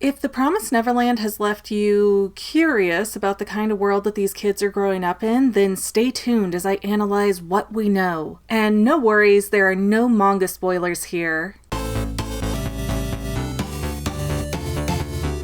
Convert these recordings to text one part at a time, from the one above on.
If The Promised Neverland has left you curious about the kind of world that these kids are growing up in, then stay tuned as I analyze what we know. And no worries, there are no manga spoilers here.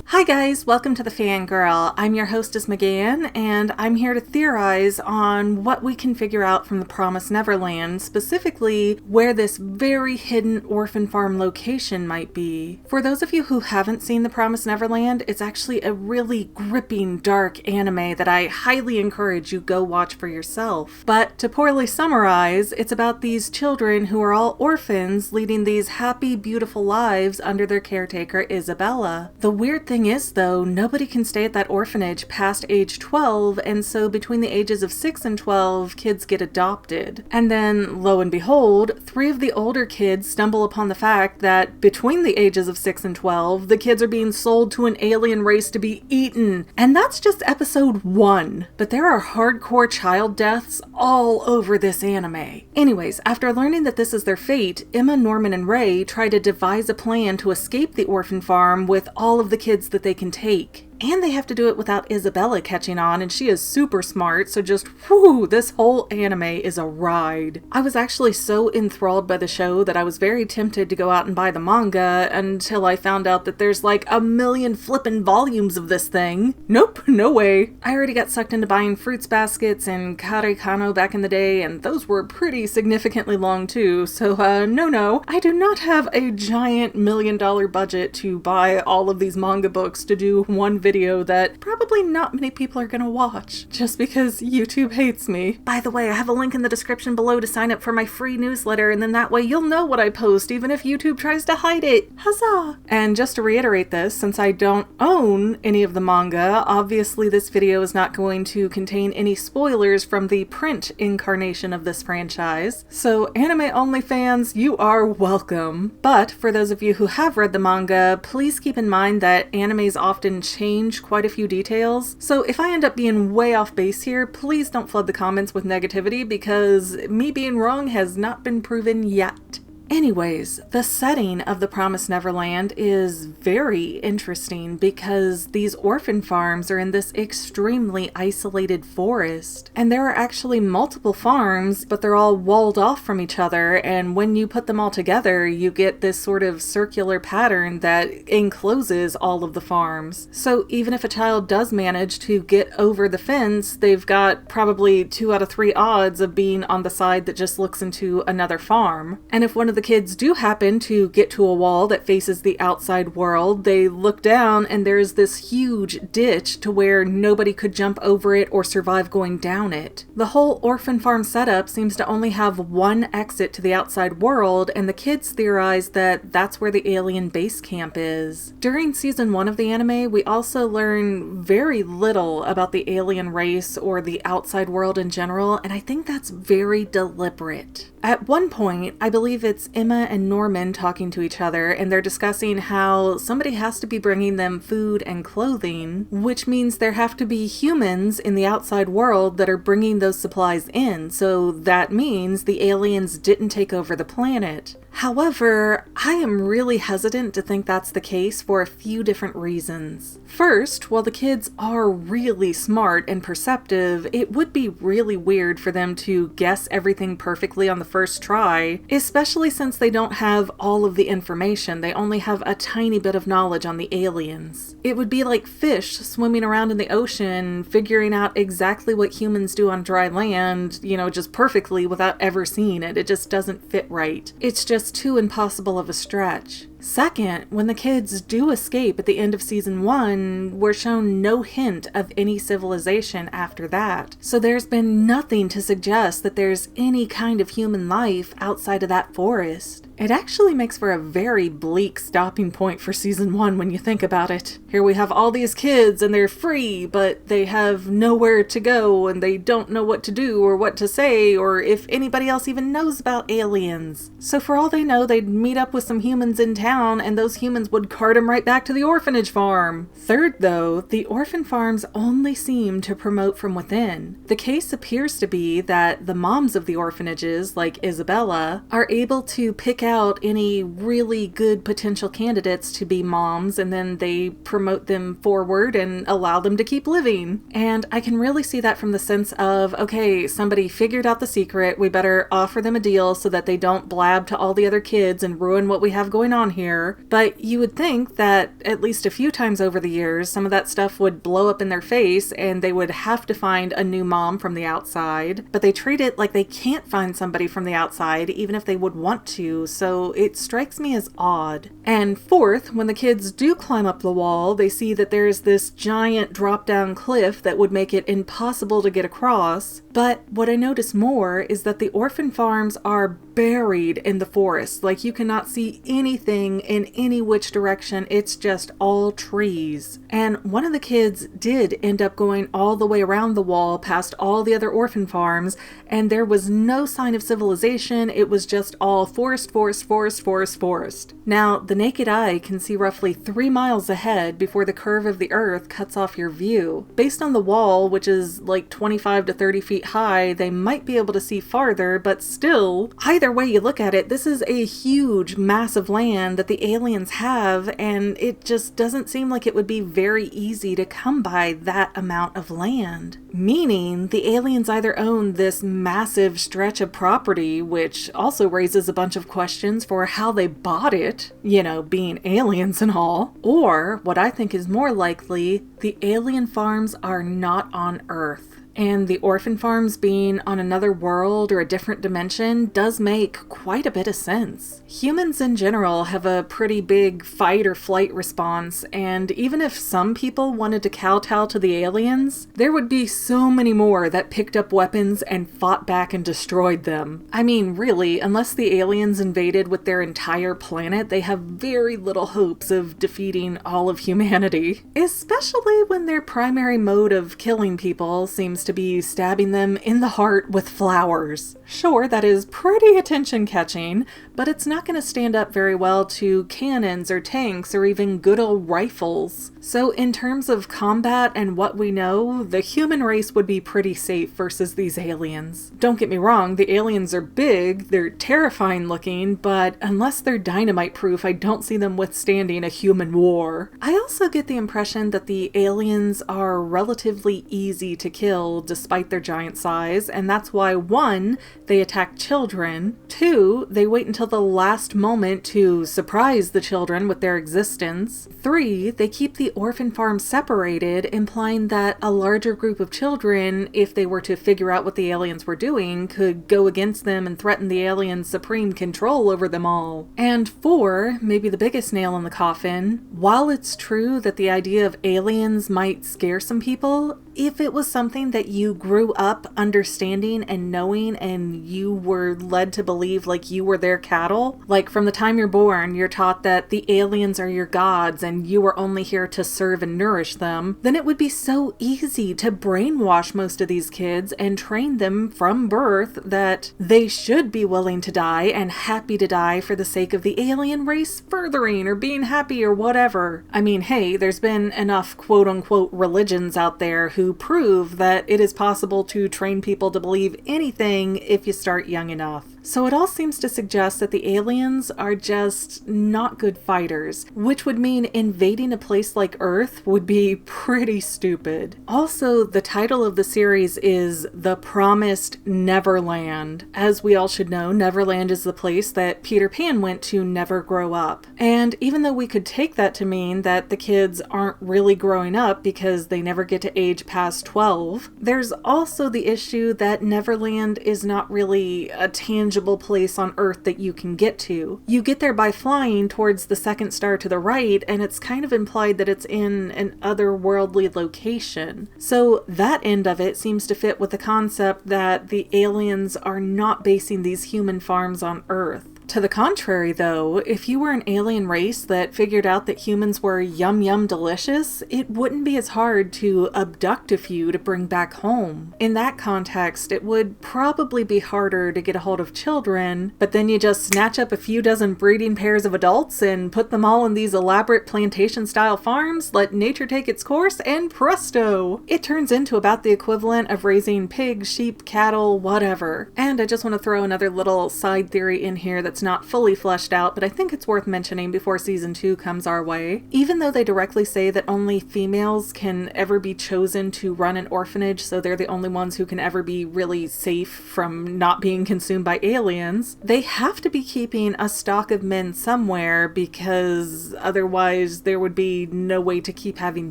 Hi guys, welcome to the Fangirl. I'm your hostess McGann, and I'm here to theorize on what we can figure out from the Promised Neverland, specifically where this very hidden orphan farm location might be. For those of you who haven't seen the Promised Neverland, it's actually a really gripping, dark anime that I highly encourage you go watch for yourself. But to poorly summarize, it's about these children who are all orphans leading these happy, beautiful lives under their caretaker Isabella. The weird thing is, though, nobody can stay at that orphanage past age 12, and so between the ages of 6 and 12, kids get adopted. And then, lo and behold, 3 of the older kids stumble upon the fact that between the ages of 6 and 12, the kids are being sold to an alien race to be eaten. And that's just episode 1. But there are hardcore child deaths all over this anime. Anyways, after learning that this is their fate, Emma, Norman, and Ray try to devise a plan to escape the orphan farm with all of the kids that they can take. And they have to do it without Isabella catching on, and she is super smart, so just whew, this whole anime is a ride. I was actually so enthralled by the show that I was very tempted to go out and buy the manga until I found out that there's like a million flippin' volumes of this thing. Nope, no way. I already got sucked into buying fruits baskets and karekano back in the day, and those were pretty significantly long too, so no. I do not have a giant $1 million budget to buy all of these manga books to do one video that probably not many people are gonna watch, just because YouTube hates me. By the way, I have a link in the description below to sign up for my free newsletter, and then that way you'll know what I post, even if YouTube tries to hide it. Huzzah! And just to reiterate this, since I don't own any of the manga, obviously this video is not going to contain any spoilers from the print incarnation of this franchise, so anime-only fans, you are welcome. But for those of you who have read the manga, please keep in mind that animes often change quite a few details, so if I end up being way off base here, please don't flood the comments with negativity, because me being wrong has not been proven yet. Anyways, the setting of the Promised Neverland is very interesting because these orphan farms are in this extremely isolated forest. And there are actually multiple farms, but they're all walled off from each other, and when you put them all together, you get this sort of circular pattern that encloses all of the farms. So even if a child does manage to get over the fence, they've got probably 2 out of 3 odds of being on the side that just looks into another farm. And if one of the kids do happen to get to a wall that faces the outside world, they look down and there's this huge ditch to where nobody could jump over it or survive going down it. The whole orphan farm setup seems to only have one exit to the outside world, and the kids theorize that that's where the alien base camp is. During season 1 of the anime, we also learn very little about the alien race or the outside world in general, and I think that's very deliberate. At one point, I believe it's Emma and Norman talking to each other, and they're discussing how somebody has to be bringing them food and clothing, which means there have to be humans in the outside world that are bringing those supplies in, so that means the aliens didn't take over the planet. However, I am really hesitant to think that's the case for a few different reasons. First, while the kids are really smart and perceptive, it would be really weird for them to guess everything perfectly on the first try, especially since they don't have all of the information. They only have a tiny bit of knowledge on the aliens. It would be like fish swimming around in the ocean, figuring out exactly what humans do on dry land, just perfectly without ever seeing it. It just doesn't fit right. It's just too impossible of a stretch. Second, when the kids do escape at the end of season 1, we're shown no hint of any civilization after that. So there's been nothing to suggest that there's any kind of human life outside of that forest. It actually makes for a very bleak stopping point for season 1 when you think about it. Here we have all these kids and they're free, but they have nowhere to go and they don't know what to do or what to say or if anybody else even knows about aliens. So for all they know, they'd meet up with some humans in town down and those humans would cart them right back to the orphanage farm. Third, though, the orphan farms only seem to promote from within. The case appears to be that the moms of the orphanages, like Isabella, are able to pick out any really good potential candidates to be moms, and then they promote them forward and allow them to keep living. And I can really see that from the sense of, okay, somebody figured out the secret, we better offer them a deal so that they don't blab to all the other kids and ruin what we have going on here. But you would think that at least a few times over the years, some of that stuff would blow up in their face and they would have to find a new mom from the outside. But they treat it like they can't find somebody from the outside, even if they would want to, so it strikes me as odd. And fourth, when the kids do climb up the wall, they see that there's this giant drop-down cliff that would make it impossible to get across. But what I notice more is that the orphan farms are buried in the forest. Like, you cannot see anything in any which direction. It's just all trees. And one of the kids did end up going all the way around the wall past all the other orphan farms, and there was no sign of civilization. It was just all forest, forest, forest, forest, forest. Now, the naked eye can see roughly 3 miles ahead before the curve of the earth cuts off your view. Based on the wall, which is like 25 to 30 feet high, they might be able to see farther, but still, either way you look at it, this is a huge, massive land that the aliens have, and it just doesn't seem like it would be very easy to come by that amount of land. Meaning, the aliens either own this massive stretch of property, which also raises a bunch of questions for how they bought it, you know, being aliens and all, or, what I think is more likely, the alien farms are not on Earth. And the orphan farms being on another world or a different dimension does make quite a bit of sense. Humans in general have a pretty big fight or flight response, and even if some people wanted to kowtow to the aliens, there would be so many more that picked up weapons and fought back and destroyed them. I mean, really, unless the aliens invaded with their entire planet, they have very little hopes of defeating all of humanity. Especially when their primary mode of killing people seems to be stabbing them in the heart with flowers. Sure, that is pretty attention-catching, but it's not going to stand up very well to cannons or tanks or even good old rifles. So in terms of combat and what we know, the human race would be pretty safe versus these aliens. Don't get me wrong, the aliens are big, they're terrifying looking, but unless they're dynamite-proof, I don't see them withstanding a human war. I also get the impression that the aliens are relatively easy to kill despite their giant size, and that's why 1, they attack children, 2, they wait until the last moment to surprise the children with their existence, 3, they keep the orphan farm separated, implying that a larger group of children, if they were to figure out what the aliens were doing, could go against them and threaten the aliens' supreme control over them all. And 4, maybe the biggest nail in the coffin, while it's true that the idea of aliens might scare some people, if it was something that you grew up understanding and knowing and you were led to believe like you were their cattle, like from the time you're born, you're taught that the aliens are your gods and you are only here to serve and nourish them, then it would be so easy to brainwash most of these kids and train them from birth that they should be willing to die and happy to die for the sake of the alien race furthering or being happy or whatever. I mean, hey, there's been enough quote-unquote religions out there who prove that it is possible to train people to believe anything if you start young enough. So it all seems to suggest that the aliens are just not good fighters, which would mean invading a place like Earth would be pretty stupid. Also, the title of the series is The Promised Neverland. As we all should know, Neverland is the place that Peter Pan went to never grow up. And even though we could take that to mean that the kids aren't really growing up because they never get to age past 12, there's also the issue that Neverland is not really a tangible place on Earth that you can get to. You get there by flying towards the second star to the right, and it's kind of implied that it's in an otherworldly location. So that end of it seems to fit with the concept that the aliens are not basing these human farms on Earth. To the contrary, though, if you were an alien race that figured out that humans were yum yum delicious, it wouldn't be as hard to abduct a few to bring back home. In that context, it would probably be harder to get a hold of children, but then you just snatch up a few dozen breeding pairs of adults and put them all in these elaborate plantation-style farms, let nature take its course, and presto! It turns into about the equivalent of raising pigs, sheep, cattle, whatever. And I just want to throw another little side theory in here that's not fully fleshed out, but I think it's worth mentioning before season 2 comes our way. Even though they directly say that only females can ever be chosen to run an orphanage, so they're the only ones who can ever be really safe from not being consumed by aliens, they have to be keeping a stock of men somewhere because otherwise there would be no way to keep having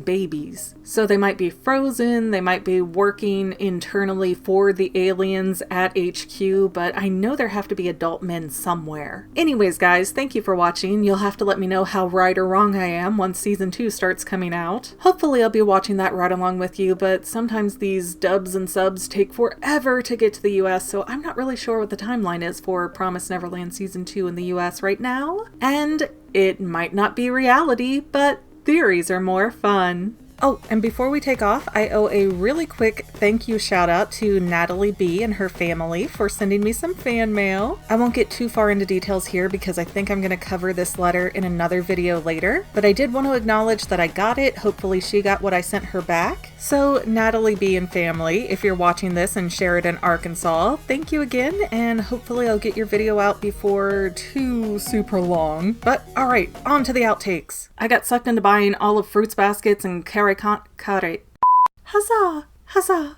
babies. So they might be frozen, they might be working internally for the aliens at HQ, but I know there have to be adult men somewhere. Anyways, guys, thank you for watching. You'll have to let me know how right or wrong I am once season 2 starts coming out. Hopefully I'll be watching that right along with you, but sometimes these dubs and subs take forever to get to the US, so I'm not really sure what the timeline is for Promised Neverland season 2 in the US right now. And it might not be reality, but theories are more fun. Oh, and before we take off, I owe a really quick thank you shout out to Natalie B and her family for sending me some fan mail. I won't get too far into details here because I think I'm going to cover this letter in another video later, but I did want to acknowledge that I got it. Hopefully she got what I sent her back. So Natalie B and family, if you're watching this in Sheridan, Arkansas, thank you again, and hopefully I'll get your video out before too super long. But alright, on to the outtakes. I got sucked into buying olive fruits baskets and kare. Huzzah! Huzzah!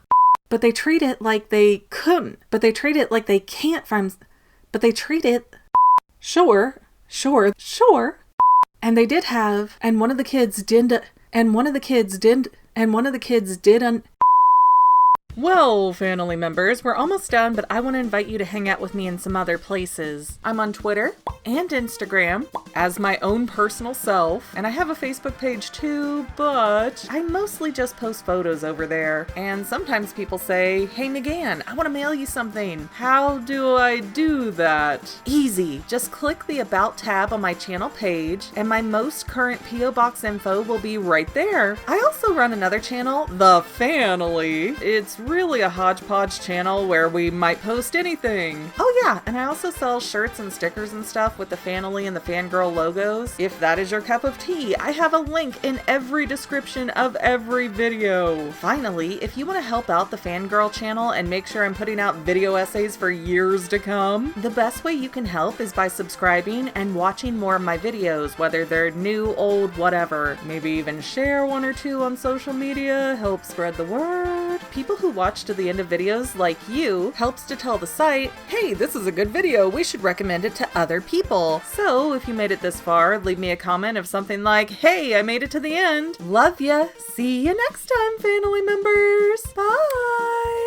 But they treat it like they couldn't. But they treat it like they can't But they treat it... Sure. And they did have... And one of the kids did... Well, family members, we're almost done, but I want to invite you to hang out with me in some other places. I'm on Twitter and Instagram as my own personal self, and I have a Facebook page too, but I mostly just post photos over there. And sometimes people say, "Hey McGann, I want to mail you something. How do I do that?" Easy. Just click the About tab on my channel page, and my most current P.O. Box info will be right there. I also run another channel, The Family. It's really a hodgepodge channel where we might post anything. Oh yeah, and I also sell shirts and stickers and stuff with the Family and the Fangirl logos. If that is your cup of tea, I have a link in every description of every video. Finally, if you want to help out the Fangirl channel and make sure I'm putting out video essays for years to come, the best way you can help is by subscribing and watching more of my videos, whether they're new, old, whatever. Maybe even share one or two on social media, help spread the word. People who watch to the end of videos like you helps to tell the site, hey, this is a good video, we should recommend it to other people. So if you made it this far, leave me a comment of something like, hey, I made it to the end. Love ya. See you next time, family members. Bye.